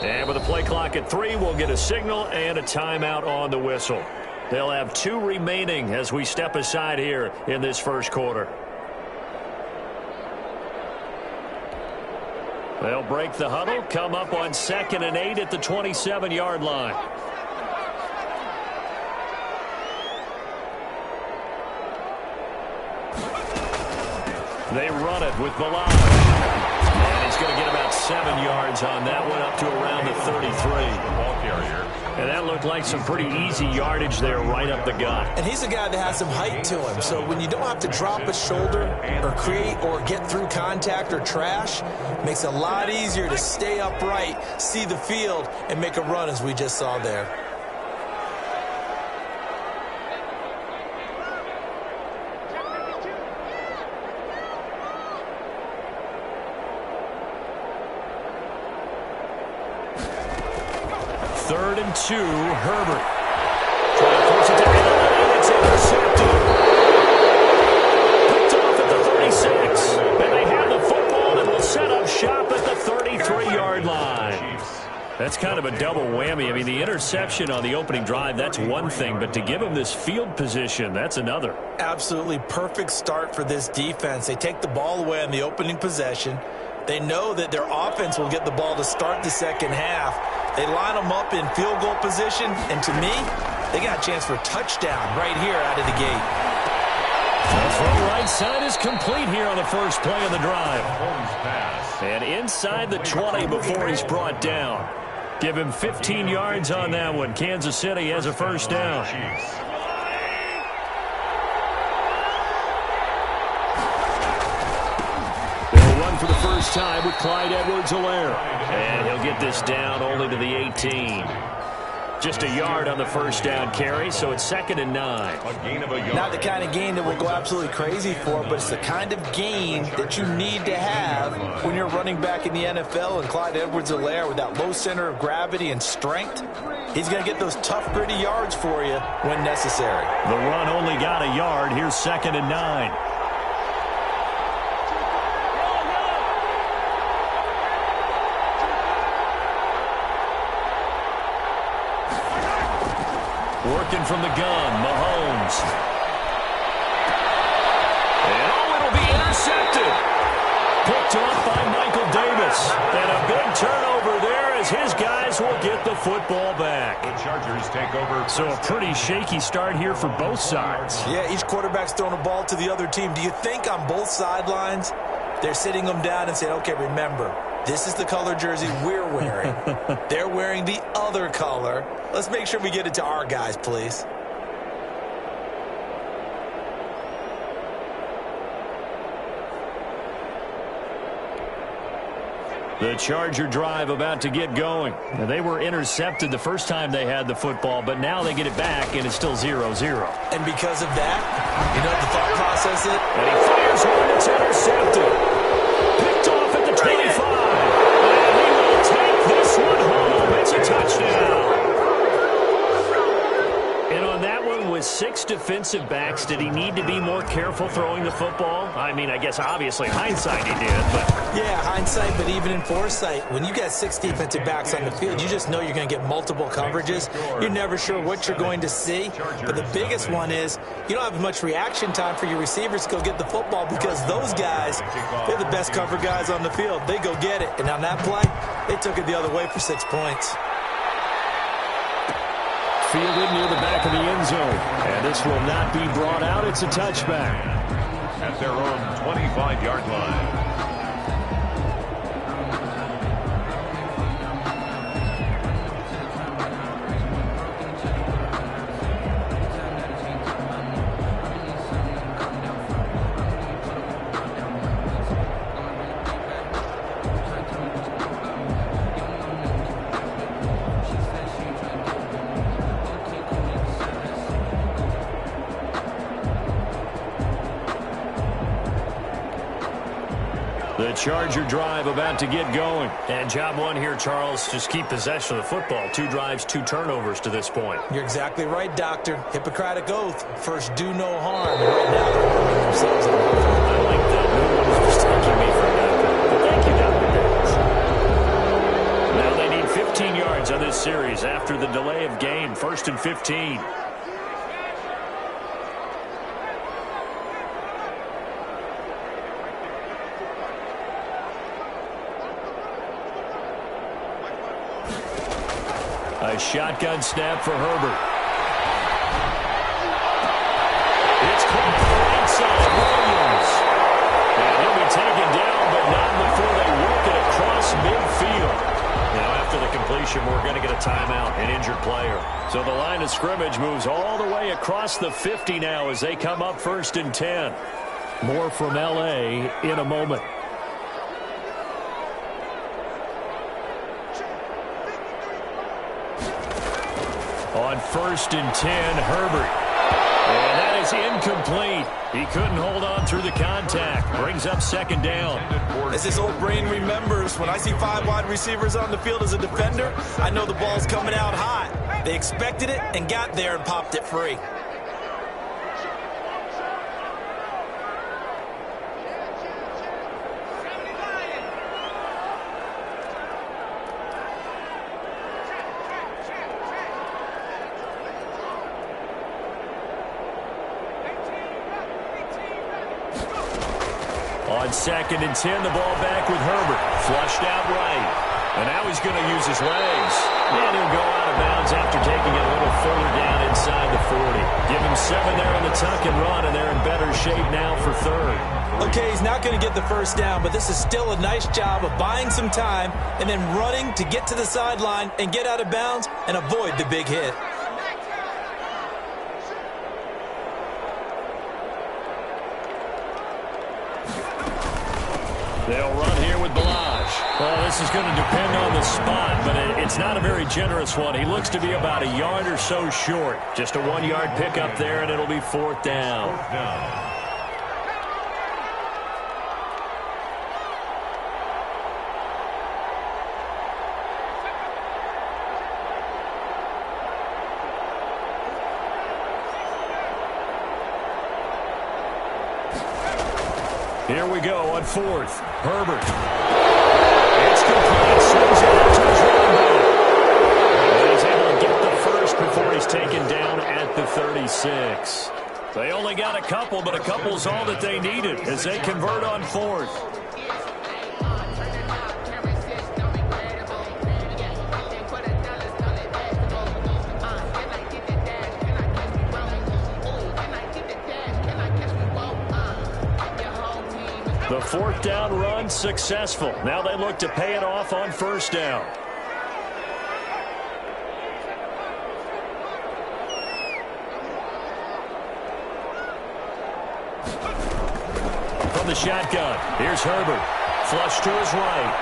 And with the play clock at 3, we'll get a signal and a timeout on the whistle. They'll have 2 remaining as we step aside here in this first quarter. They'll break the huddle, come up on 2nd and 8 at the 27-yard line. They run it with Milan. And he's going to get about 7 yards on that one, up to around the 33. And that looked like some pretty easy yardage there right up the gut. And he's a guy that has some height to him. So when you don't have to drop a shoulder or create or get through contact or trash, it makes it a lot easier to stay upright, see the field, and make a run as we just saw there. Third and 2, Herbert. Trying to force it to Allen, and it's intercepted. Picked off at the 36. And they have the football and will set up shop at the 33-yard line. That's kind of a double whammy. I mean, the interception on the opening drive, that's one thing. But to give him this field position, that's another. Absolutely perfect start for this defense. They take the ball away on the opening possession. They know that their offense will get the ball to start the second half. They line them up in field goal position, and to me, they got a chance for a touchdown right here out of the gate. The throw right side is complete here on the first play of the drive. And inside the 20 before he's brought down. Give him 15 yards on that one. Kansas City has a first down. For the first time with Clyde Edwards-Helaire. And he'll get this down only to the 18. Just a yard on the first down carry, so it's 2nd and 9. Not the kind of gain that we'll go absolutely crazy for, but it's the kind of gain that you need to have when you're running back in the NFL. And Clyde Edwards-Helaire, with that low center of gravity and strength, he's going to get those tough, gritty yards for you when necessary. The run only got a yard. Here's 2nd and 9. Working from the gun, Mahomes. And it'll be intercepted. Picked off by Michael Davis. And a big turnover there as his guys will get the football back. The Chargers take over. So a pretty shaky start here for both sides. Yeah, each quarterback's throwing a ball to the other team. Do you think on both sidelines they're sitting them down and saying, okay, remember, this is the color jersey we're wearing. They're wearing the other color. Let's make sure we get it to our guys, please. The Charger drive about to get going. Now, they were intercepted the first time they had the football, but now they get it back, and it's still 0-0. And because of that, you know what the thought process is? And he fires one that's intercepted. Picked off at the 25. And he will take this one home. It's a touchdown. And on that one, with 6 defensive backs, did he need to be more careful throwing the football? I mean, I guess obviously hindsight he did, but... Yeah, hindsight, but even in foresight, when you got 6 defensive backs on the field, you just know you're going to get multiple coverages. You're never sure what you're going to see. But the biggest one is you don't have much reaction time for your receivers to go get the football because those guys, they're the best cover guys on the field. They go get it. And on that play, they took it the other way for 6 points. Fielded near the back of the end zone. And this will not be brought out. It's a touchback. At their own 25-yard line. The Charger drive about to get going. And job one here, Charles, just keep possession of the football. 2 drives, 2 turnovers to this point. You're exactly right, Doctor. Hippocratic oath. First, do no harm. And right now, they're harming themselves. I like that. No one was mistaking me for that. But thank you, Dr. Davis. Now they need 15 15 yards on this series after the delay of game. 1st and 15. A shotgun snap for Herbert. It's caught to the right side. Williams. And he'll be taken down, but not before they work it across midfield. Now, after the completion, we're going to get a timeout, an injured player. So the line of scrimmage moves all the way across the 50 now as they come up 1st and 10. More from L.A. in a moment. On 1st and 10, Herbert. And that is incomplete. He couldn't hold on through the contact. Brings up 2nd down. As his old brain remembers, when I see 5 wide receivers on the field as a defender, I know the ball's coming out hot. They expected it and got there and popped it free. On 2nd and 10, the ball back with Herbert. Flushed out right. And now he's going to use his legs. And he'll go out of bounds after taking it a little further down inside the 40. Give him 7 there on the tuck and run, and they're in better shape now for 3rd. Okay, he's not going to get the 1st down, but this is still a nice job of buying some time and then running to get to the sideline and get out of bounds and avoid the big hit. They'll run here with Ballage. Well, this is going to depend on the spot, but it's not a very generous one. He looks to be about a yard or so short. Just a 1-yard pickup there, and it'll be 4th down. Here we go on 4th. Herbert. It's complete. Swings it out to his running back. And he's able to get the 1st before he's taken down at the 36. They only got a couple, but a couple's all that they needed as they convert on 4th. The 4th down run successful. Now they look to pay it off on 1st down. From the shotgun, here's Herbert. Flush to his right.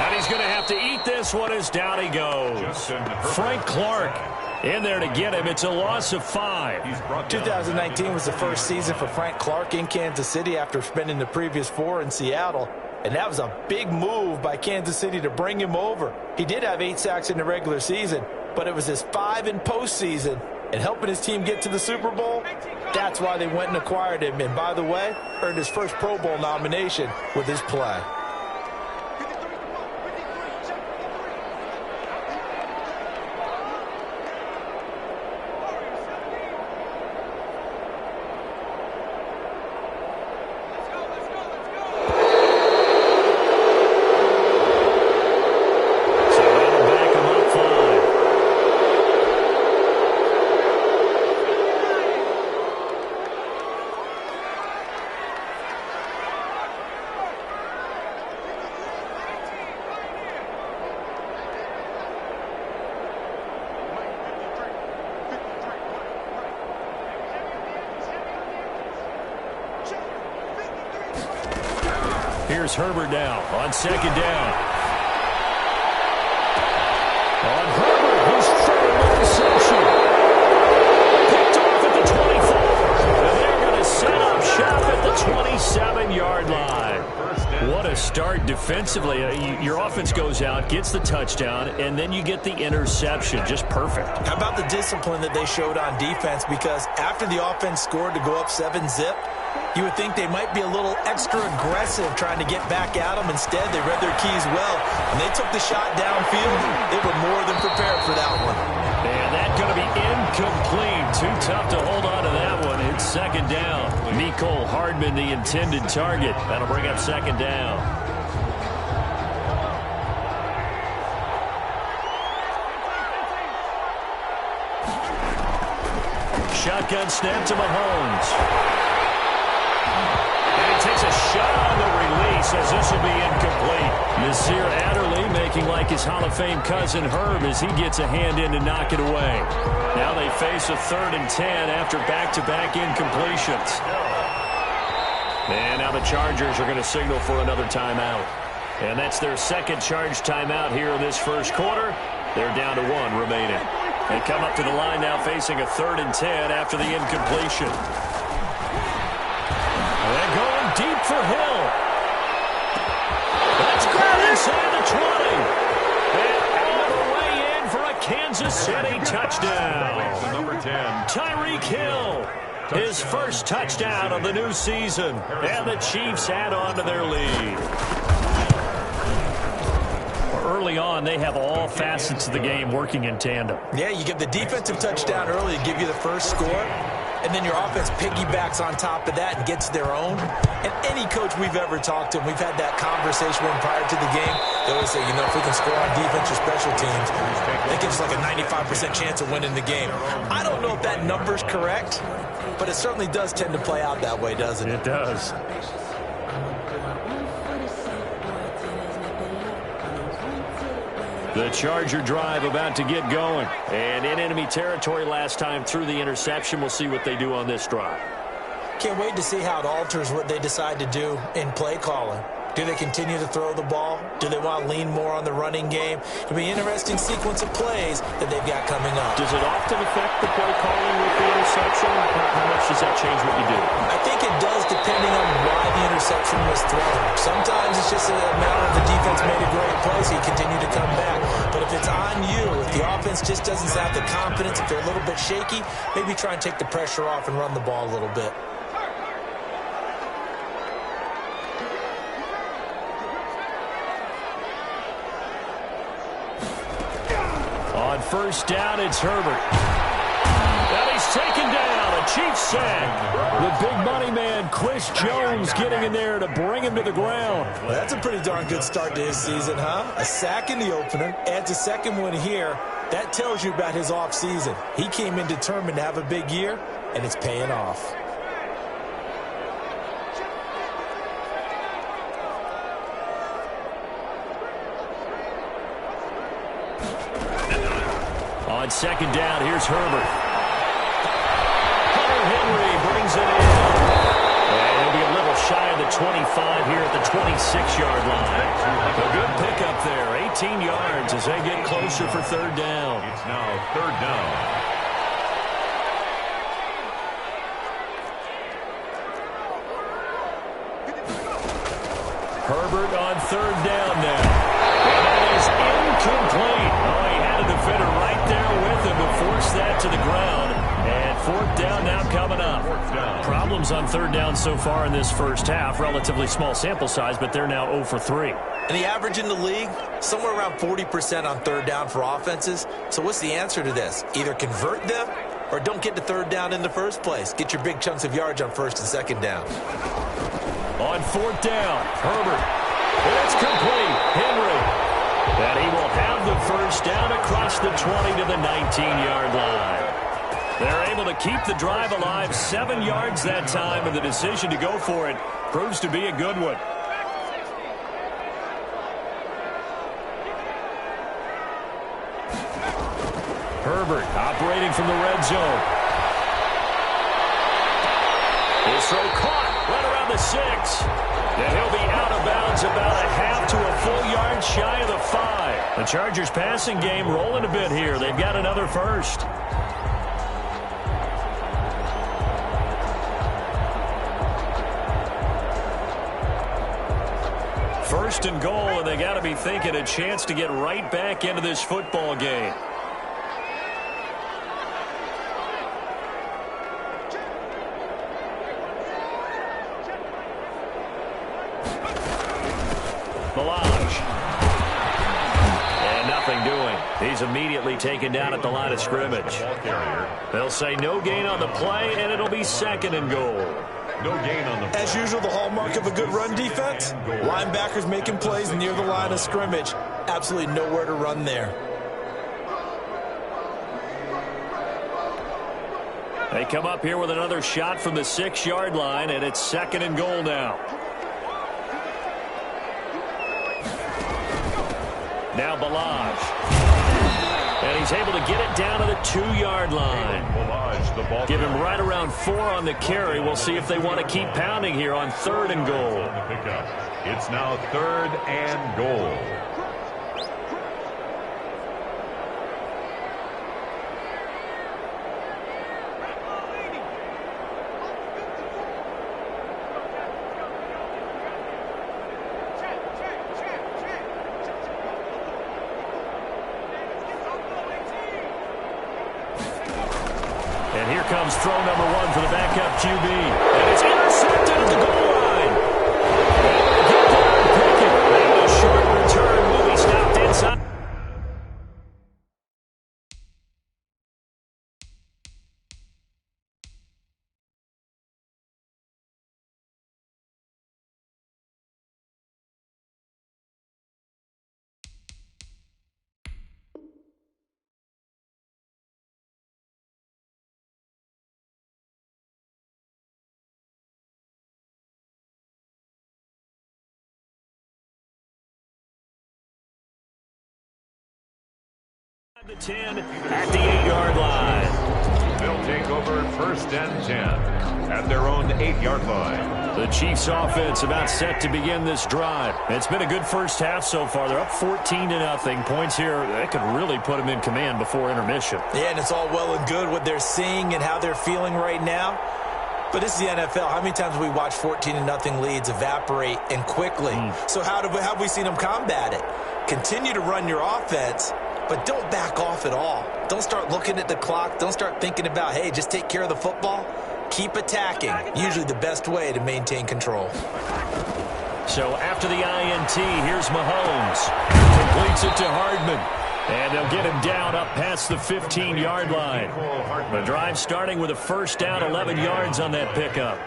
And he's going to have to eat this one as down he goes. Frank Clark in there to get him. It's a loss of 5. 2019 was the first season for Frank Clark in Kansas City after spending the previous 4 in Seattle. And that was a big move by Kansas City to bring him over. He did have 8 sacks in the regular season, but it was his 5 in postseason. And helping his team get to the Super Bowl, that's why they went and acquired him. And by the way, earned his first Pro Bowl nomination with his play. Here's Herbert now on 2nd down. On Herbert, who's throwing the reception. Picked off at the 24. And they're going to set up shop at the 27-yard line. What a start defensively. Your offense goes out, gets the touchdown, and then you get the interception. Just perfect. How about the discipline that they showed on defense? Because after the offense scored to go up 7-zip, You would think they might be a little extra aggressive trying to get back at them. Instead, they read their keys well. When they took the shot downfield, they were more than prepared for that one. And that's going to be incomplete. Too tough to hold on to that one. It's second down. Mecole Hardman, the intended target. That'll bring up second down. Shotgun snap to Mahomes. And he takes a shot on the release as this will be incomplete. Nasir Adderley making like his Hall of Fame cousin Herb as he gets a hand in to knock it away. Now they face a 3rd and 10 after back-to-back incompletions. And now the Chargers are going to signal for another timeout. And that's their second charge timeout here in this first quarter. They're down to 1 remaining. They come up to the line now facing a 3rd and 10 after the incompletion. They're going deep for Hill. That's grabbed inside the 20. And all the way in for a Kansas City touchdown. Number 10. Tyreek Hill. His first touchdown of the new season. And the Chiefs add on to their lead. Early on, they have all facets of the game working in tandem. Yeah, you get the defensive touchdown early to give you the first score, and then your offense piggybacks on top of that and gets their own. And any coach we've ever talked to, we've had that conversation with them prior to the game. They always say, you know, if we can score on defense or special teams, that gives us like a 95% chance of winning the game. I don't know if that number's correct, but it certainly does tend to play out that way, doesn't it? It does. The Charger drive about to get going. And in enemy territory last time through the interception. We'll see what they do on this drive. Can't wait to see how it alters what they decide to do in play calling. Do they continue to throw the ball? Do they want to lean more on the running game? It'll be an interesting sequence of plays that they've got coming up. Does it often affect the play calling with the interception? How much does that change what you do? I think it does depending on why the interception was thrown. Sometimes it's just a matter of the defense made a great play, so you continue to come back. But if it's on you, if the offense just doesn't have the confidence, if they're a little bit shaky, maybe try and take the pressure off and run the ball a little bit. On first down, it's Herbert. And he's taken down. A Chiefs sack. The big money man, Chris Jones, getting in there to bring him to the ground. Well, that's a pretty darn good start to his season, huh? A sack in the opener, adds a second one here. That tells you about his offseason. He came in determined to have a big year, and it's paying off. On second down, here's Herbert. Hunter Henry brings it in. And he'll be a little shy of the 25 here at the 26-yard line. A good pickup there, 18 yards as they get closer for third down. It's now third down. Herbert on third down now. And that is incomplete. Oh, he had a defender right there with him to force that to the ground. And fourth down now coming up. Problems on third down so far in this first half. Relatively small sample size, but they're now 0 for 3. And the average in the league, somewhere around 40% on third down for offenses. So what's the answer to this? Either convert them or don't get to third down in the first place. Get your big chunks of yards on first and second down. On fourth down, Herbert. It's complete. Henry. And he will have the first down across the 20 to the 19-yard line. They're able to keep the drive alive 7 yards that time, and the decision to go for it proves to be a good one. Herbert operating from the red zone. His throw caught right around the 6. And he'll be out of bounds about a half to a full yard shy of the 5. The Chargers passing game rolling a bit here. They've got another first. First and goal, and they got to be thinking a chance to get right back into this football game. nothing doing. He's immediately taken down at the line of scrimmage. They'll say no gain on the play, and it'll be 2nd and goal. No gain on the play. As usual, the hallmark of a good run defense, linebackers making plays near the line of scrimmage. Absolutely nowhere to run there. They come up here with another shot from the 6-yard line, and it's 2nd and goal now. Now Balaj. And he's able to get it down to the 2-yard line. Give him right around 4 on the carry. We'll see if they want to keep pounding here on 3rd and goal. It's now 3rd and goal. And here comes throw number 1 for the backup QB. And it's intercepted at the goal line. Get there and pick it. And a short return will be stopped inside. The 10 at the 8-yard line. They'll take over 1st and 10 at their own 8-yard line. The Chiefs offense about set to begin this drive. It's been a good first half so far. They're up 14-0. Points here, they could really put them in command before intermission. Yeah, and it's all well and good what they're seeing and how they're feeling right now. But this is the NFL. How many times have we watched 14-0 leads evaporate and quickly? So how have we seen them combat it? Continue to run your offense, but don't back off at all. Don't start looking at the clock. Don't start thinking about, hey, just take care of the football. Keep attacking. Usually the best way to maintain control. So after the INT, here's Mahomes. Completes it to Hardman. And they'll get him down up past the 15-yard line. The drive starting with a 1st down, 11 yards on that pickup.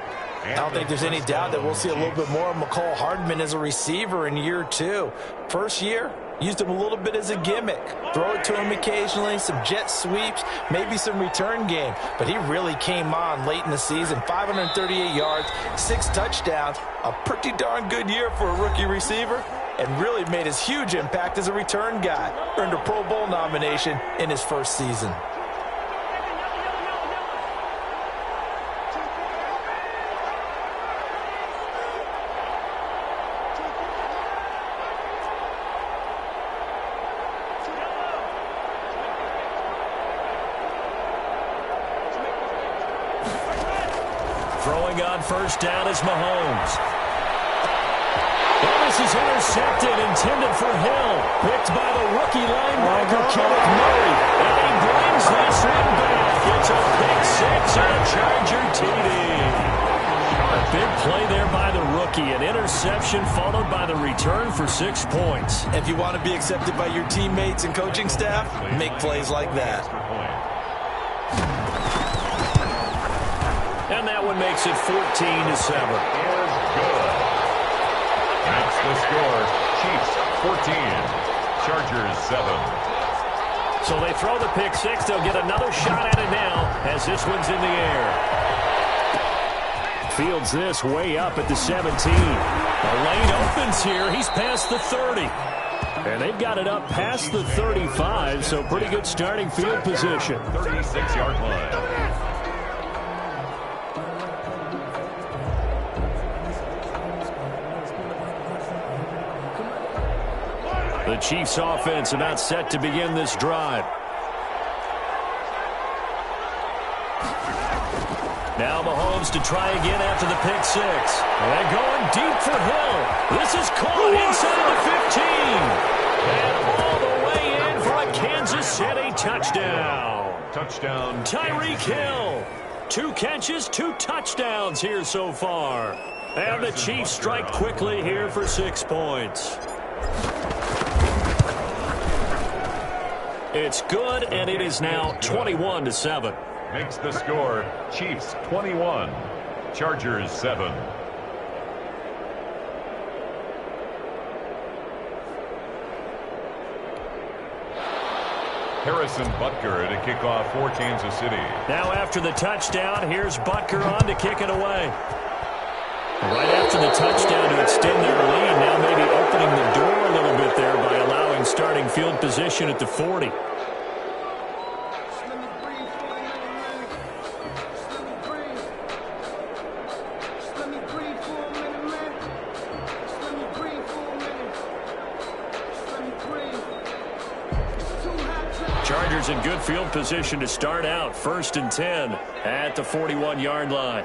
I don't think there's any doubt that we'll see a little bit more of McCall Hardman as a receiver in year 2. First year, used him a little bit as a gimmick. Throw it to him occasionally, some jet sweeps, maybe some return game. But he really came on late in the season. 538 yards, 6 touchdowns. A pretty darn good year for a rookie receiver. And really made his huge impact as a return guy. Earned a Pro Bowl nomination in his first season. Throwing on 1st down is Mahomes. Well, this is intercepted, intended for Hill. Picked by the rookie linebacker, Kenneth Murray. And he brings this one back. It's a pick 6 and a Charger TD. A big play there by the rookie. An interception followed by the return for 6 points. If you want to be accepted by your teammates and coaching staff, make plays like that. And that one makes it 14-7. That's the score. Chiefs 14, Chargers 7. So they throw the pick 6. They'll get another shot at it now as this one's in the air. Fields this way up at the 17. The lane opens here. He's past the 30. And they've got it up past the 35, so pretty good starting field position. 36-yard line. The Chiefs offense about set to begin this drive. Now Mahomes to try again after the pick 6. And going deep for Hill. This is caught inside the 15. And all the way in for a Kansas City touchdown. Touchdown. Tyreek Hill. 2 catches, 2 touchdowns here so far. And the Chiefs strike quickly here for 6 points. It's good, and it is now 21-7. Makes the score Chiefs 21, Chargers 7. Harrison Butker to kick off for Kansas City. Now after the touchdown, here's Butker on to kick it away. Right after the touchdown to extend their lead, now maybe opening the door a little bit there by allowing starting field position at the 40. Chargers in good field position to start out. 1st and 10 at the 41-yard line.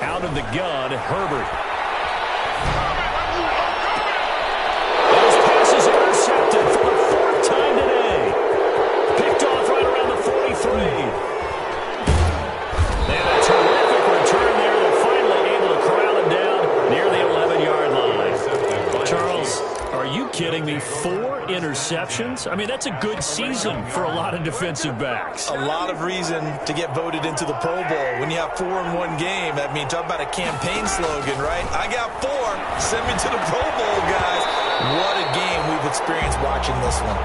Out of the gun, Herbert. Those passes intercepted for the 4th time today. Picked off right around the 43. And a terrific return there. They're finally able to corral him down near the 11-yard line. Charles, are you kidding me? 4 interceptions? I mean, that's a good season for a lot of defensive backs. A lot of reason to get voted into the Pro Bowl. When you have 4 in one game, I mean, talk about a campaign slogan, right? I got 4. Send me to the Pro Bowl, guys. What a game we've experienced watching this one.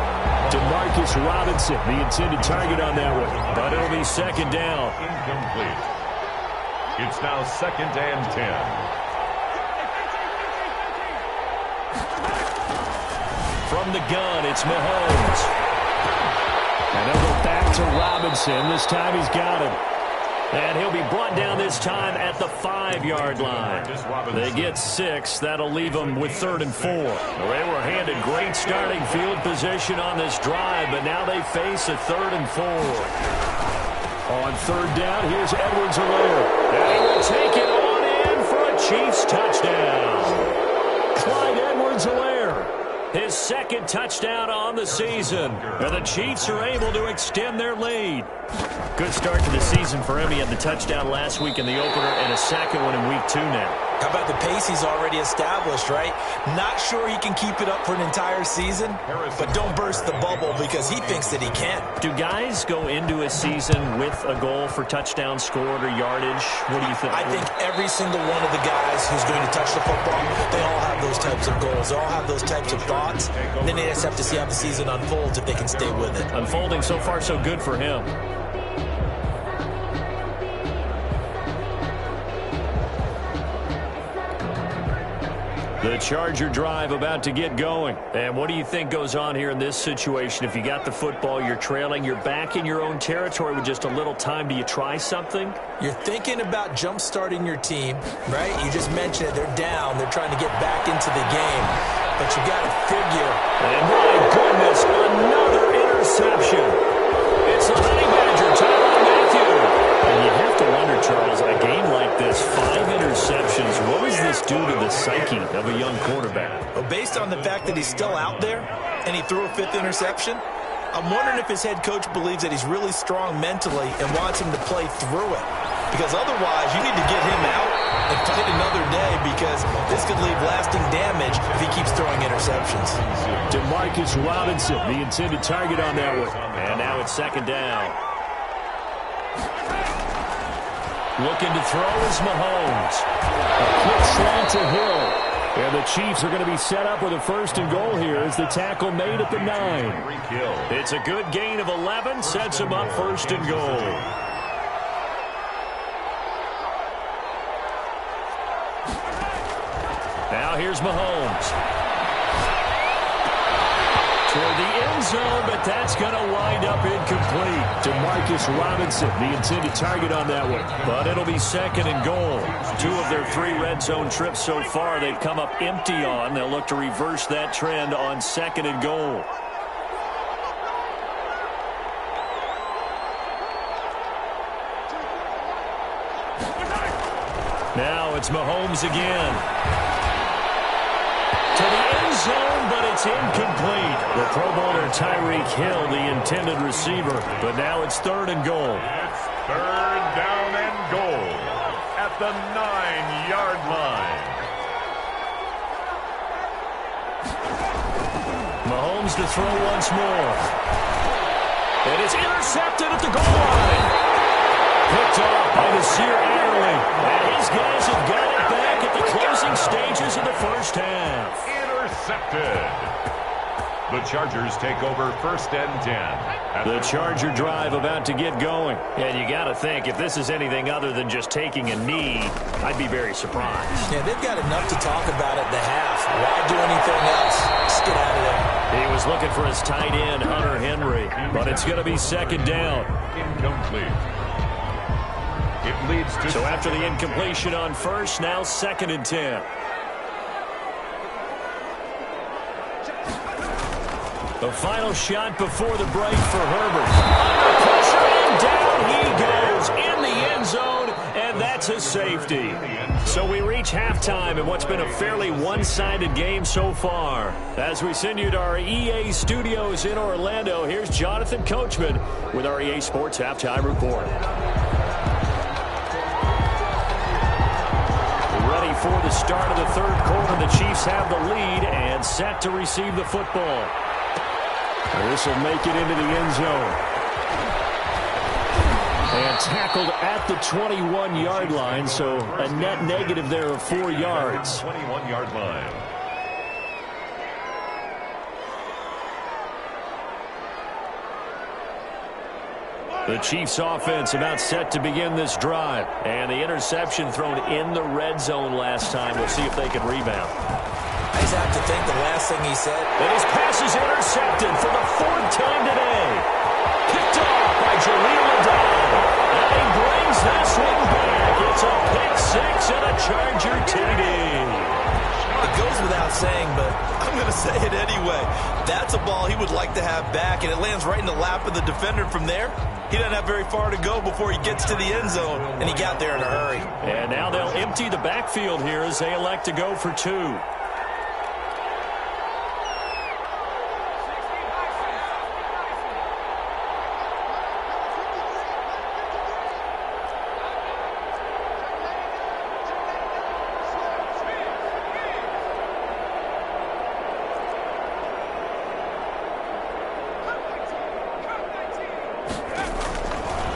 Demarcus Robinson, the intended target on that one. But it'll be 2nd down. Incomplete. It's now 2nd and 10. From the gun, it's Mahomes. And he'll go back to Robinson. This time he's got him. And he'll be brought down this time at the 5-yard line. They get 6. That'll leave them with 3rd and 4. Well, they were handed great starting field position on this drive, but now they face a 3rd and 4. On 3rd down, here's Edwards-Helaire. And he will take it on in for a Chiefs touchdown. Clyde Edwards-Helaire. His 2nd touchdown on the season. And the Chiefs are able to extend their lead. Good start to the season for him. He had the touchdown last week in the opener and a 2nd one in week 2 now. How about the pace he's already established, right? Not sure he can keep it up for an entire season, but don't burst the bubble because he thinks that he can. Do guys go into a season with a goal for touchdown scored or yardage? What do you think? I think every single one of the guys who's going to touch the football, they all have those types of goals. They all have those types of thoughts. And then they just have to see how the season unfolds if they can stay with it. Unfolding so far so good for him. The Charger drive about to get going. And what do you think goes on here in this situation? If you got the football, you're trailing, you're back in your own territory with just a little time. Do you try something? You're thinking about jump-starting your team, right? You just mentioned it. They're down. They're trying to get back into the game. But you got to figure. And my goodness, another interception. It's the Honey Badger, Tyrann Mathieu. And you have to wonder, Charles, a game like this, 5 interceptions, what does this do to the psyche of a young quarterback? Well, based on the fact that he's still out there and he threw a 5th interception, I'm wondering if his head coach believes that he's really strong mentally and wants him to play through it. Because otherwise, you need to get him out and fight another day because this could leave lasting damage if he keeps throwing interceptions. Demarcus Robinson, the intended target on that one. And now it's 2nd down. Looking to throw is Mahomes. A quick slant to Hill. And the Chiefs are going to be set up with a 1st and goal here as the tackle made at the 9. It's a good gain of 11, sets him up 1st and goal. Now here's Mahomes. Toward the end zone, but that's going to wind up incomplete. Demarcus Robinson, the intended target on that one. But it'll be 2nd and goal. 2 of their 3 red zone trips so far they've come up empty on. They'll look to reverse that trend on 2nd and goal. Now it's Mahomes again. To the end zone, but it's incomplete. The Pro Bowler Tyreek Hill, the intended receiver. But now it's 3rd and goal. It's 3rd down and goal. the 9-yard line. Mahomes to throw once more. And it's intercepted at the goal line. Picked off by Nasir Adderley. And his guys have got it back at the closing stages of the first half. Intercepted. The Chargers take over 1st and 10. The Charger drive about to get going. And you got to think, if this is anything other than just taking a knee, I'd be very surprised. Yeah, they've got enough to talk about at the half. Why do anything else? Just get out of there. He was looking for his tight end, Hunter Henry. But it's going to be 2nd down. Incomplete. It leads to... So after the incompletion on 1st, now 2nd and 10. The final shot before the break for Herbert. Under pressure, and down he goes in the end zone, and that's a safety. So we reach halftime in what's been a fairly one-sided game so far. As we send you to our EA studios in Orlando, here's Jonathan Coachman with our EA Sports Halftime Report. Ready for the start of the 3rd quarter. The Chiefs have the lead and set to receive the football. This will make it into the end zone. And tackled at the 21-yard line, so a net negative there of 4 yards. 21-yard line. The Chiefs offense about set to begin this drive. And the interception thrown in the red zone last time. We'll see if they can rebound. I just have to think the last thing he said. And his pass is intercepted for the 4th time today. Picked off by Jaleel Addae. And he brings this one back. It's a pick 6 and a Charger TD. It goes without saying, but I'm going to say it anyway. That's a ball he would like to have back, and it lands right in the lap of the defender from there. He doesn't have very far to go before he gets to the end zone, and he got there in a hurry. And now they'll empty the backfield here as they elect to go for 2.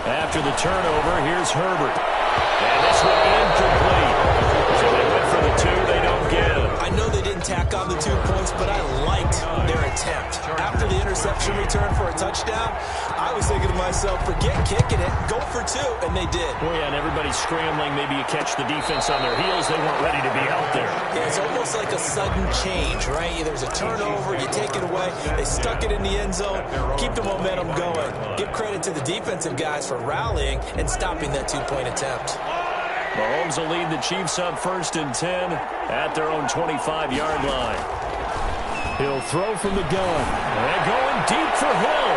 After the turnover, here's Herbert. And this one incomplete. So they went for the 2, they don't get it. I know they didn't tack on the 2 points, but I liked their attempt. After the interception return for a touchdown, I was thinking to myself, forget kicking it, go for 2, and they did. Well, yeah, and everybody's scrambling. Maybe you catch the defense on their heels. They weren't ready to be out there. Yeah, it's almost like a sudden change, right? There's a turnover, you take it away, they stuck it in the end zone, keep the momentum going. Give credit to the defensive guys for rallying and stopping that 2-point attempt. Mahomes will lead the Chiefs up 1st and 10 at their own 25-yard line. He'll throw from the gun. And going deep for Hill.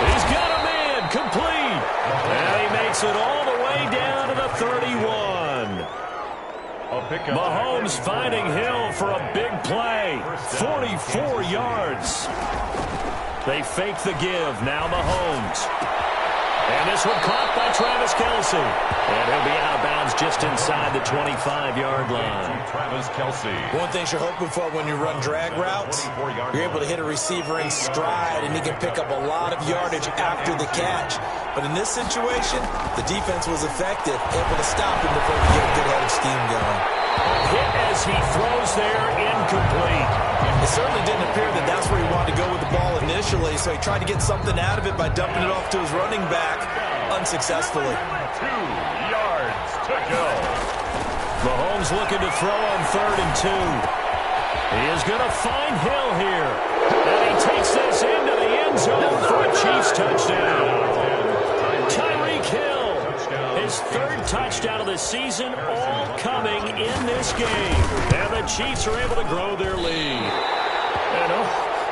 He's got a man, complete. And he makes it all the way down to the 31. Mahomes finding Hill for a big play. 44 yards. They fake the give. Now Mahomes. And this one caught by Travis Kelce. And he'll be out of bounds just inside the 25-yard line. Travis Kelce. One thing you're hoping for when you run drag routes, you're able to hit a receiver in stride, and he can pick up a lot of yardage after the catch. But in this situation, the defense was effective, able to stop him before he get a good head of steam going. Hit as he throws there, incomplete. It certainly didn't appear that that's where he wanted to go with the ball initially, so he tried to get something out of it by dumping it off to his running back, unsuccessfully. 2 yards to go. Mahomes looking to throw on 3rd and 2. He is going to find Hill here. And he takes this into the end zone for a Chiefs touchdown. Tyreek Hill, his 3rd touchdown of the season, all coming in this game. And the Chiefs are able to grow their lead. And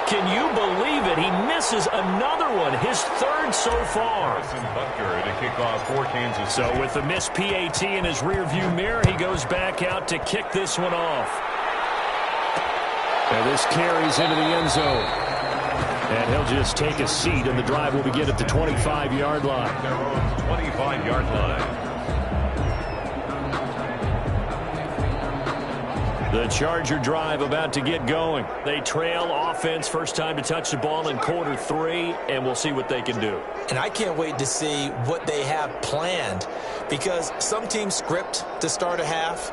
can you believe it? He misses another one, his 3rd so far. To kick off for Kansas City. So with the missed PAT in his rearview mirror, he goes back out to kick this one off. And this carries into the end zone. And he'll just take a seat, and the drive will begin at the 25-yard line. Their own 25-yard line. The Charger drive about to get going. They trail offense, first time to touch the ball in quarter 3, and we'll see what they can do. And I can't wait to see what they have planned, because some teams script to start a half.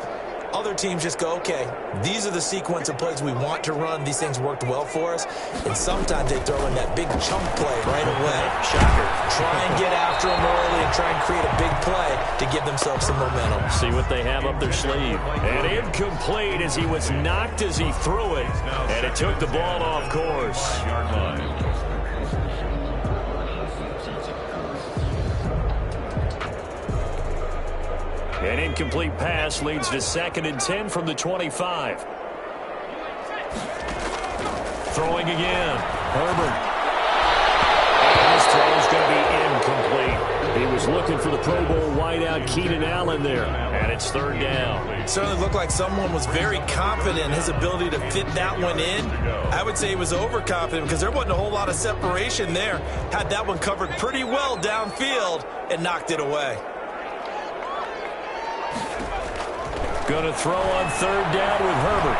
Other teams just go, okay, these are the sequence of plays we want to run. These things worked well for us. And sometimes they throw in that big chunk play right away. Shocker. Try and get after them early and try and create a big play to give themselves some momentum. See what they have up their sleeve. And incomplete as he was knocked as he threw it. And it took the ball off course. An incomplete pass leads to 2nd and 10 from the 25. Throwing again. Herbert. And his throw is going to be incomplete. He was looking for the Pro Bowl wideout Keenan Allen there. And it's 3rd down. It certainly looked like someone was very confident in his ability to fit that one in. I would say he was overconfident because there wasn't a whole lot of separation there. Had that one covered pretty well downfield and knocked it away. Going to throw on 3rd down with Herbert.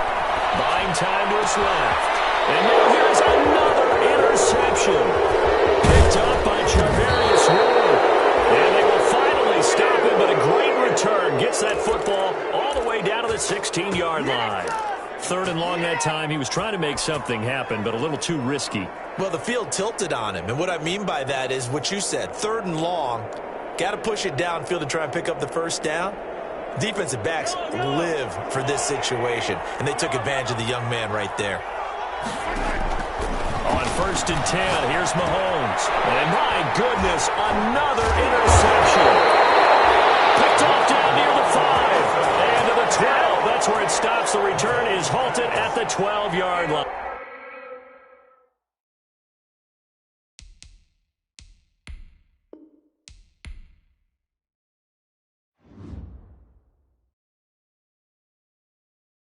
Buying time to his left. And now here's another interception. Picked up by Charvarius Ward. And they will finally stop him, but a great return. Gets that football all the way down to the 16-yard line. 3rd and long that time. He was trying to make something happen, but a little too risky. Well, the field tilted on him. And what I mean by that is what you said. 3rd and long. Got to push it downfield to try and pick up the 1st down. Defensive backs live for this situation, and they took advantage of the young man right there. On 1st and 10, here's Mahomes. And my goodness, another interception. Picked off down near the 5. And to the 12. That's where it stops. The return is halted at the 12-yard line.